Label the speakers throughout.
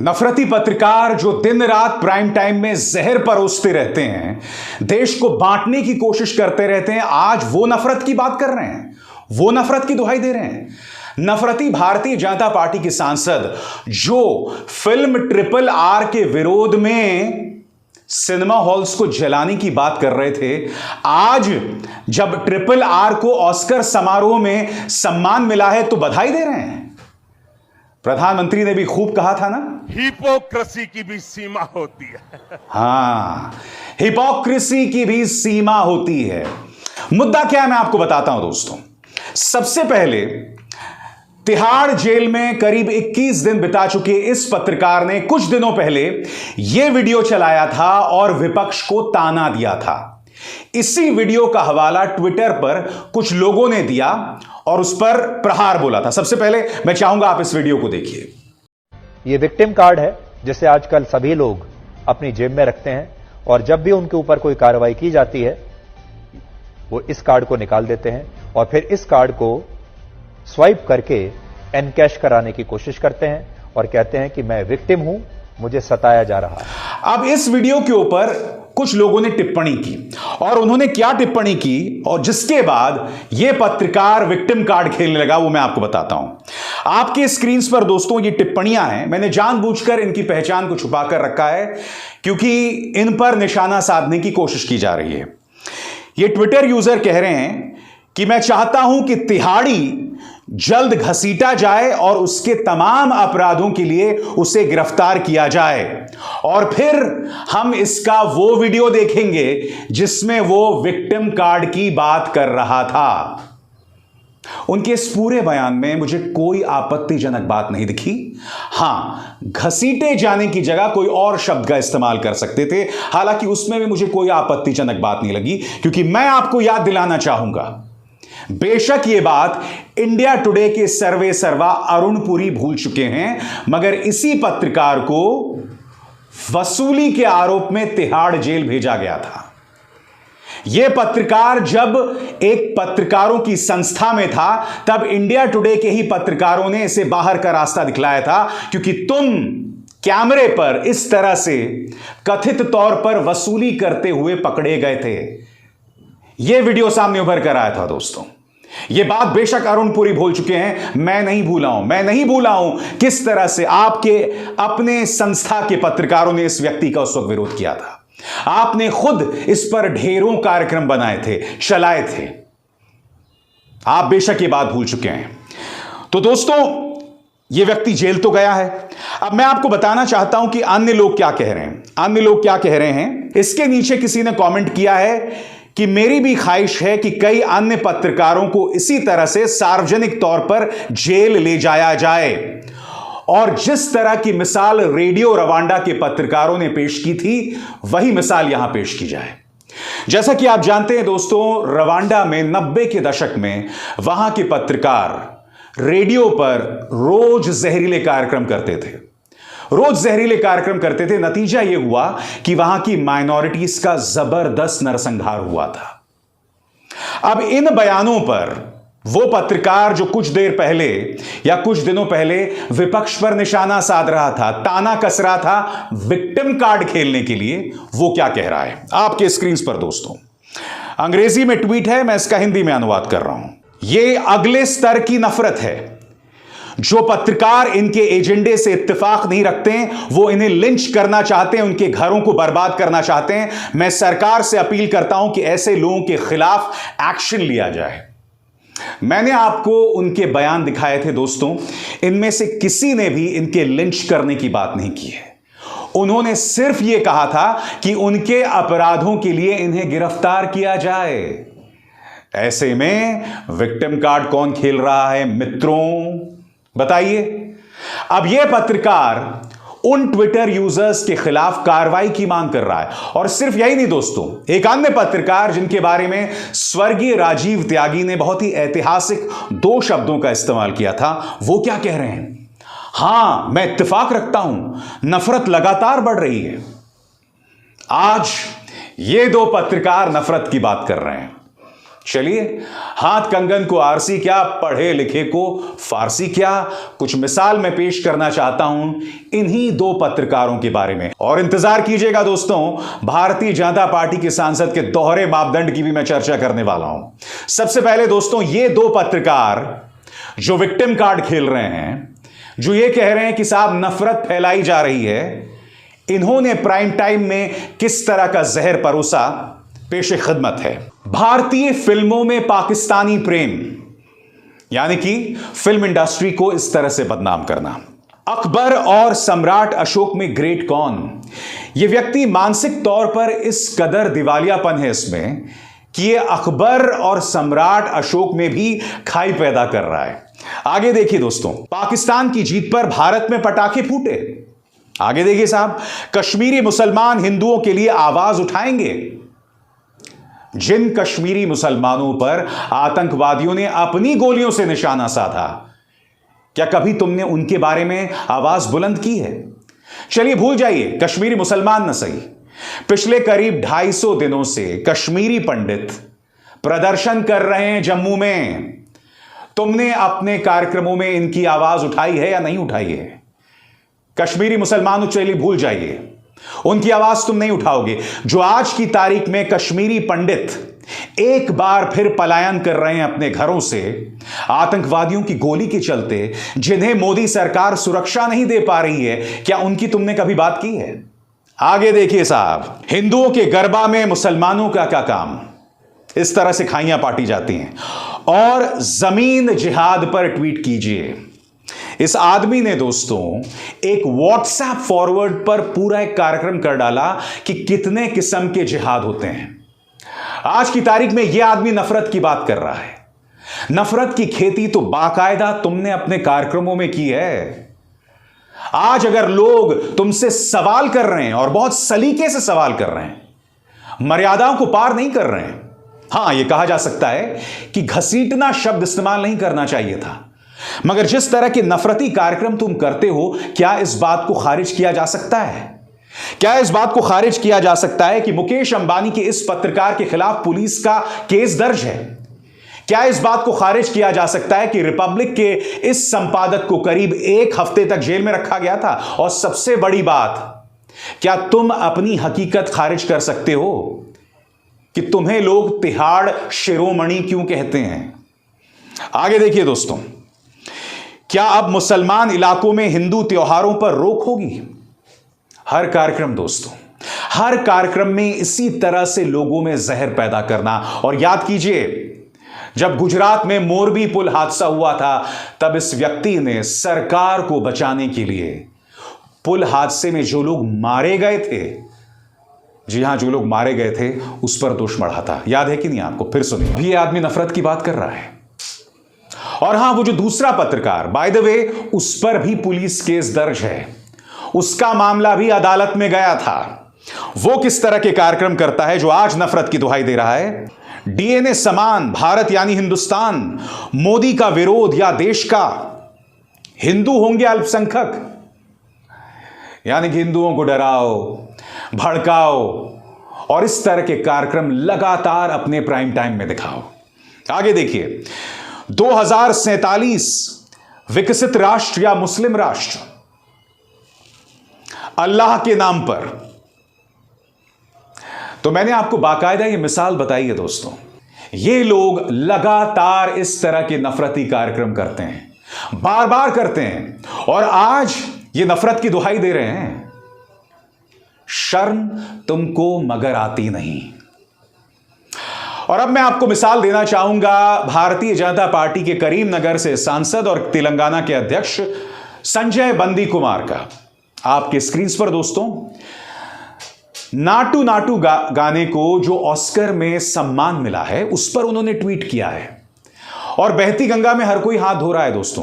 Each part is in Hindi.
Speaker 1: नफरती पत्रकार जो दिन रात प्राइम टाइम में जहर परोसते रहते हैं, देश को बांटने की कोशिश करते रहते हैं, आज वो नफरत की बात कर रहे हैं, वो नफरत की दुहाई दे रहे हैं। नफरती भारतीय जनता पार्टी के सांसद जो फिल्म RRR के विरोध में सिनेमा हॉल्स को जलाने की बात कर रहे थे, आज जब RRR को ऑस्कर समारोह में सम्मान मिला है तो बधाई दे रहे हैं। प्रधानमंत्री ने भी खूब कहा था ना,
Speaker 2: हिपोक्रेसी की भी सीमा होती है।
Speaker 1: हां, हिपोक्रेसी की भी सीमा होती है। मुद्दा क्या है मैं आपको बताता हूं दोस्तों। सबसे पहले तिहाड़ जेल में करीब 21 दिन बिता चुके इस पत्रकार ने कुछ दिनों पहले यह वीडियो चलाया था और विपक्ष को ताना दिया था। इसी वीडियो का हवाला ट्विटर पर कुछ लोगों ने दिया और उस पर प्रहार बोला था। सबसे पहले मैं चाहूंगा आप इस वीडियो को देखिए।
Speaker 3: ये विक्टिम कार्ड है जिसे आजकल सभी लोग अपनी जेब में रखते हैं और जब भी उनके ऊपर कोई कार्रवाई की जाती है वो इस कार्ड को निकाल देते हैं और फिर इस कार्ड को स्वाइप करके एनकैश कराने की कोशिश करते हैं और कहते हैं कि मैं विक्टिम हूं, मुझे सताया जा रहा है।
Speaker 1: अब इस वीडियो के ऊपर कुछ लोगों ने टिप्पणी की और उन्होंने क्या टिप्पणी की और जिसके बाद यह पत्रकार विक्टिम कार्ड खेलने लगा वो मैं आपको बताता हूं। आपके स्क्रीन पर दोस्तों ये टिप्पणियां हैं, मैंने जानबूझकर इनकी पहचान को छुपाकर रखा है क्योंकि इन पर निशाना साधने की कोशिश की जा रही है। ये ट्विटर यूजर कह रहे हैं कि मैं चाहता हूं कि तिहाड़ी जल्द घसीटा जाए और उसके तमाम अपराधों के लिए उसे गिरफ्तार किया जाए और फिर हम इसका वो वीडियो देखेंगे जिसमें वो विक्टिम कार्ड की बात कर रहा था। उनके इस पूरे बयान में मुझे कोई आपत्तिजनक बात नहीं दिखी। हां, घसीटे जाने की जगह कोई और शब्द का इस्तेमाल कर सकते थे, हालांकि उसमें भी मुझे कोई आपत्तिजनक बात नहीं लगी क्योंकि मैं आपको याद दिलाना चाहूंगा, बेशक ये बात इंडिया टुडे के सर्वे सर्वा अरुण पुरी भूल चुके हैं, मगर इसी पत्रकार को वसूली के आरोप में तिहाड़ जेल भेजा गया था। यह पत्रकार जब एक पत्रकारों की संस्था में था तब इंडिया टुडे के ही पत्रकारों ने इसे बाहर का रास्ता दिखलाया था क्योंकि तुम कैमरे पर इस तरह से कथित तौर पर वसूली करते हुए पकड़े गए थे। यह वीडियो सामने उभर कर आया था दोस्तों। यह बात बेशक अरुण पुरी भूल चुके हैं, मैं नहीं भूला हूं किस तरह से आपके अपने संस्था के पत्रकारों ने इस व्यक्ति का उस वक्त विरोध किया था। आपने खुद इस पर ढेरों कार्यक्रम बनाए थे, चलाए थे। आप बेशक ये बात भूल चुके हैं। तो दोस्तों यह व्यक्ति जेल तो गया है। अब मैं आपको बताना चाहता हूं कि अन्य लोग क्या कह रहे हैं। इसके नीचे किसी ने कमेंट किया है कि मेरी भी ख्वाहिश है कि कई अन्य पत्रकारों को इसी तरह से सार्वजनिक तौर पर जेल ले जाया जाए और जिस तरह की मिसाल रेडियो रवांडा के पत्रकारों ने पेश की थी वही मिसाल यहां पेश की जाए। जैसा कि आप जानते हैं दोस्तों, रवांडा में 90 के दशक में वहां के पत्रकार रेडियो पर रोज जहरीले कार्यक्रम करते थे। नतीजा यह हुआ कि वहां की माइनॉरिटीज का जबरदस्त नरसंहार हुआ था। अब इन बयानों पर वो पत्रकार जो कुछ देर पहले या कुछ दिनों पहले विपक्ष पर निशाना साध रहा था, ताना कस रहा था विक्टिम कार्ड खेलने के लिए, वो क्या कह रहा है आपके स्क्रीन पर दोस्तों। अंग्रेजी में ट्वीट है, मैं इसका हिंदी में अनुवाद कर रहा हूं। यह अगले स्तर की नफरत है। जो पत्रकार इनके एजेंडे से इत्तेफाक नहीं रखते हैं, वो इन्हें लिंच करना चाहते हैं, उनके घरों को बर्बाद करना चाहते हैं। मैं सरकार से अपील करता हूं कि ऐसे लोगों के खिलाफ एक्शन लिया जाए। मैंने आपको उनके बयान दिखाए थे दोस्तों, इनमें से किसी ने भी इनके लिंच करने की बात नहीं की है। उन्होंने सिर्फ यह कहा था कि उनके अपराधों के लिए इन्हें गिरफ्तार किया जाए। ऐसे में विक्टिम कार्ड कौन खेल रहा है मित्रों, बताइए। अब यह पत्रकार उन ट्विटर यूजर्स के खिलाफ कार्रवाई की मांग कर रहा है और सिर्फ यही नहीं दोस्तों, एक अन्य पत्रकार जिनके बारे में स्वर्गीय राजीव त्यागी ने बहुत ही ऐतिहासिक 2 शब्दों का इस्तेमाल किया था, वो क्या कह रहे हैं। हां, मैं इत्तेफाक रखता हूं, नफरत लगातार बढ़ रही है। आज ये 2 पत्रकार नफरत की बात कर रहे हैं। चलिए, हाथ कंगन को आरसी क्या, पढ़े लिखे को फारसी क्या, कुछ मिसाल मैं पेश करना चाहता हूं इन्हीं दो पत्रकारों के बारे में। और इंतजार कीजिएगा दोस्तों, भारतीय जनता पार्टी के सांसद के दोहरे मापदंड की भी मैं चर्चा करने वाला हूं। सबसे पहले दोस्तों, ये दो पत्रकार जो विक्टिम कार्ड खेल रहे हैं, जो ये कह रहे हैं कि साहब नफरत फैलाई जा रही है, इन्होंने प्राइम टाइम में किस तरह का जहर परोसा, पेशे खिदमत है। भारतीय फिल्मों में पाकिस्तानी प्रेम, यानी कि फिल्म इंडस्ट्री को इस तरह से बदनाम करना। अकबर और सम्राट अशोक में ग्रेट कौन? यह व्यक्ति मानसिक तौर पर इस कदर दिवालियापन है इसमें कि यह अकबर और सम्राट अशोक में भी खाई पैदा कर रहा है। आगे देखिए दोस्तों, पाकिस्तान की जीत पर भारत में पटाखे फूटे। आगे देखिए साहब, कश्मीरी मुसलमान हिंदुओं के लिए आवाज उठाएंगे। जिन कश्मीरी मुसलमानों पर आतंकवादियों ने अपनी गोलियों से निशाना साधा, क्या कभी तुमने उनके बारे में आवाज बुलंद की है? चलिए भूल जाइए कश्मीरी मुसलमान न सही, पिछले करीब 250 दिनों से कश्मीरी पंडित प्रदर्शन कर रहे हैं जम्मू में। तुमने अपने कार्यक्रमों में इनकी आवाज उठाई है या नहीं उठाई है? कश्मीरी मुसलमान, चलिए भूल जाइए, उनकी आवाज तुम नहीं उठाओगे। जो आज की तारीख में कश्मीरी पंडित एक बार फिर पलायन कर रहे हैं अपने घरों से आतंकवादियों की गोली के चलते, जिन्हें मोदी सरकार सुरक्षा नहीं दे पा रही है, क्या उनकी तुमने कभी बात की है? आगे देखिए साहब, हिंदुओं के गरबा में मुसलमानों का क्या काम, इस तरह से खाइयां पाटी जाती हैं। और जमीन जिहाद पर ट्वीट कीजिए। इस आदमी ने दोस्तों एक व्हाट्सएप फॉरवर्ड पर पूरा एक कार्यक्रम कर डाला कि कितने किस्म के जिहाद होते हैं। आज की तारीख में यह आदमी नफरत की बात कर रहा है। नफरत की खेती तो बाकायदा तुमने अपने कार्यक्रमों में की है। आज अगर लोग तुमसे सवाल कर रहे हैं और बहुत सलीके से सवाल कर रहे हैं, मर्यादाओं को पार नहीं कर रहे हैं, हां, यह कहा जा सकता है कि घसीटना शब्द इस्तेमाल नहीं करना चाहिए था, मगर जिस तरह के नफरती कार्यक्रम तुम करते हो, क्या इस बात को खारिज किया जा सकता है? क्या इस बात को खारिज किया जा सकता है कि मुकेश अंबानी के इस पत्रकार के खिलाफ पुलिस का केस दर्ज है? क्या इस बात को खारिज किया जा सकता है कि रिपब्लिक के इस संपादक को करीब 1 हफ्ते तक जेल में रखा गया था? और सबसे बड़ी बात, क्या तुम अपनी हकीकत खारिज कर सकते हो कि तुम्हें लोग तिहाड़ शिरोमणि क्यों कहते हैं? आगे देखिए दोस्तों, क्या अब मुसलमान इलाकों में हिंदू त्योहारों पर रोक होगी? हर कार्यक्रम दोस्तों, हर कार्यक्रम में इसी तरह से लोगों में जहर पैदा करना। और याद कीजिए, जब गुजरात में मोरबी पुल हादसा हुआ था, तब इस व्यक्ति ने सरकार को बचाने के लिए पुल हादसे में जो लोग मारे गए थे, जी हां, जो लोग मारे गए थे, उस पर दोष मढ़ा था। याद है कि नहीं आपको? फिर सुनिए, भी आदमी नफरत की बात कर रहा है। और हां, वो जो दूसरा पत्रकार, बाय द वे, उस पर भी पुलिस केस दर्ज है, उसका मामला भी अदालत में गया था। वो किस तरह के कार्यक्रम करता है जो आज नफरत की दुहाई दे रहा है? डीएनए समान, भारत यानी हिंदुस्तान, मोदी का विरोध या देश का, हिंदू होंगे अल्पसंख्यक, यानी कि हिंदुओं को डराओ, भड़काओ और इस तरह के कार्यक्रम लगातार अपने प्राइम टाइम में दिखाओ। आगे देखिए, 2047 विकसित राष्ट्र या मुस्लिम राष्ट्र, अल्लाह के नाम पर। तो मैंने आपको बाकायदा ये मिसाल बताई है दोस्तों। ये लोग लगातार इस तरह के नफरती कार्यक्रम करते हैं, बार बार करते हैं, और आज ये नफरत की दुहाई दे रहे हैं। शर्म तुमको मगर आती नहीं। और अब मैं आपको मिसाल देना चाहूंगा भारतीय जनता पार्टी के करीमनगर से सांसद और तेलंगाना के अध्यक्ष संजय बंदी कुमार का। आपके स्क्रीन पर दोस्तों, नाटू नाटू गाने को जो ऑस्कर में सम्मान मिला है, उस पर उन्होंने ट्वीट किया है। और बहती गंगा में हर कोई हाथ धो रहा है दोस्तों।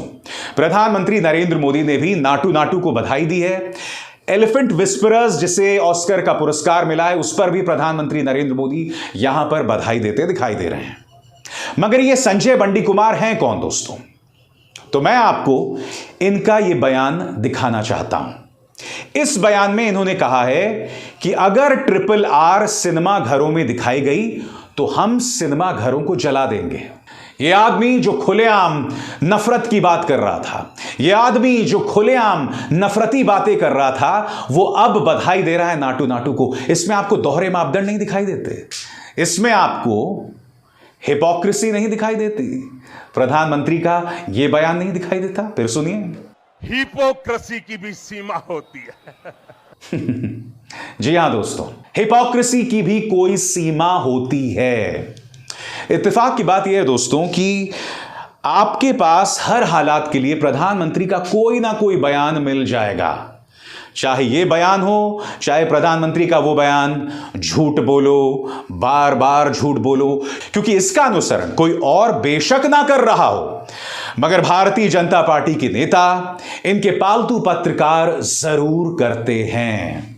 Speaker 1: प्रधानमंत्री नरेंद्र मोदी ने भी नाटू नाटू को बधाई दी है। एलिफेंट विस्परर्स, जिसे ऑस्कर का पुरस्कार मिला है, उस पर भी प्रधानमंत्री नरेंद्र मोदी यहां पर बधाई देते दिखाई दे रहे हैं। मगर ये संजय बंडी कुमार हैं कौन दोस्तों? तो मैं आपको इनका यह बयान दिखाना चाहता हूं। इस बयान में इन्होंने कहा है कि अगर RRR सिनेमा घरों में दिखाई गई तो हम सिनेमा घरों को जला देंगे। यह आदमी जो खुलेआम नफरत की बात कर रहा था, यह आदमी जो खुलेआम नफरती बातें कर रहा था, वो अब बधाई दे रहा है नाटू नाटू को। इसमें आपको दोहरे मापदंड नहीं दिखाई देते, इसमें आपको हिपोक्रेसी नहीं दिखाई देती, प्रधानमंत्री का यह बयान नहीं दिखाई देता। फिर सुनिए,
Speaker 2: हिपोक्रेसी की भी सीमा होती है।
Speaker 1: जी हां दोस्तों, हिपोक्रेसी की भी कोई सीमा होती है। इत्तेफाक की बात यह है दोस्तों कि आपके पास हर हालात के लिए प्रधानमंत्री का कोई ना कोई बयान मिल जाएगा, चाहे यह बयान हो, चाहे प्रधानमंत्री का वो बयान, झूठ बोलो, बार बार झूठ बोलो, क्योंकि इसका अनुसरण कोई और बेशक ना कर रहा हो, मगर भारतीय जनता पार्टी के नेता, इनके पालतू पत्रकार जरूर करते हैं।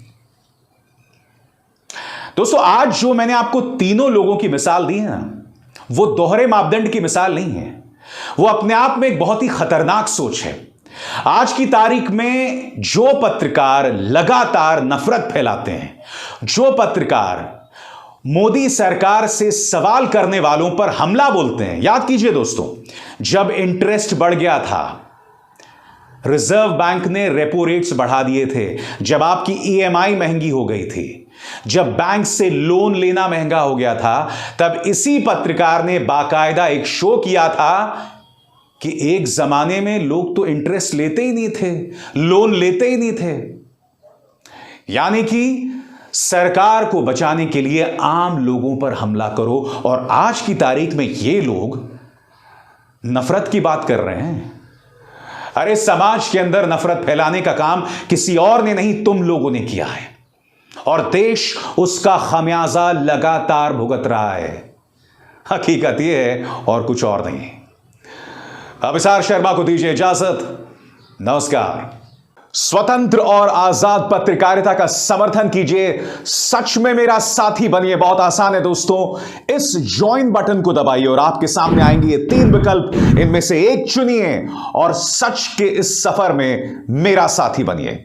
Speaker 1: दोस्तों, आज जो मैंने आपको तीनों लोगों की मिसाल दी है ना, वो दोहरे मापदंड की मिसाल नहीं है, वो अपने आप में एक बहुत ही खतरनाक सोच है। आज की तारीख में जो पत्रकार लगातार नफरत फैलाते हैं, जो पत्रकार मोदी सरकार से सवाल करने वालों पर हमला बोलते हैं, याद कीजिए दोस्तों, जब इंटरेस्ट बढ़ गया था, रिजर्व बैंक ने रेपो रेट्स बढ़ा दिए थे, जब आपकी ईएमआई महंगी हो गई थी, जब बैंक से लोन लेना महंगा हो गया था, तब इसी पत्रकार ने बाकायदा एक शो किया था कि एक जमाने में लोग तो इंटरेस्ट लेते ही नहीं थे, लोन लेते ही नहीं थे। यानी कि सरकार को बचाने के लिए आम लोगों पर हमला करो, और आज की तारीख में ये लोग नफरत की बात कर रहे हैं। अरे समाज के अंदर नफरत फैलाने का काम किसी और ने नहीं, तुम लोगों ने किया है, और देश उसका खमियाजा लगातार भुगत रहा है। हकीकत यह है और कुछ और नहीं। अभिसार शर्मा को दीजिए इजाजत। नमस्कार। स्वतंत्र और आजाद पत्रकारिता का समर्थन कीजिए, सच में मेरा साथी बनिए। बहुत आसान है दोस्तों, इस ज्वाइन बटन को दबाइए और आपके सामने आएंगे ये 3 विकल्प, इनमें से एक चुनिए और सच के इस सफर में मेरा साथी बनिए।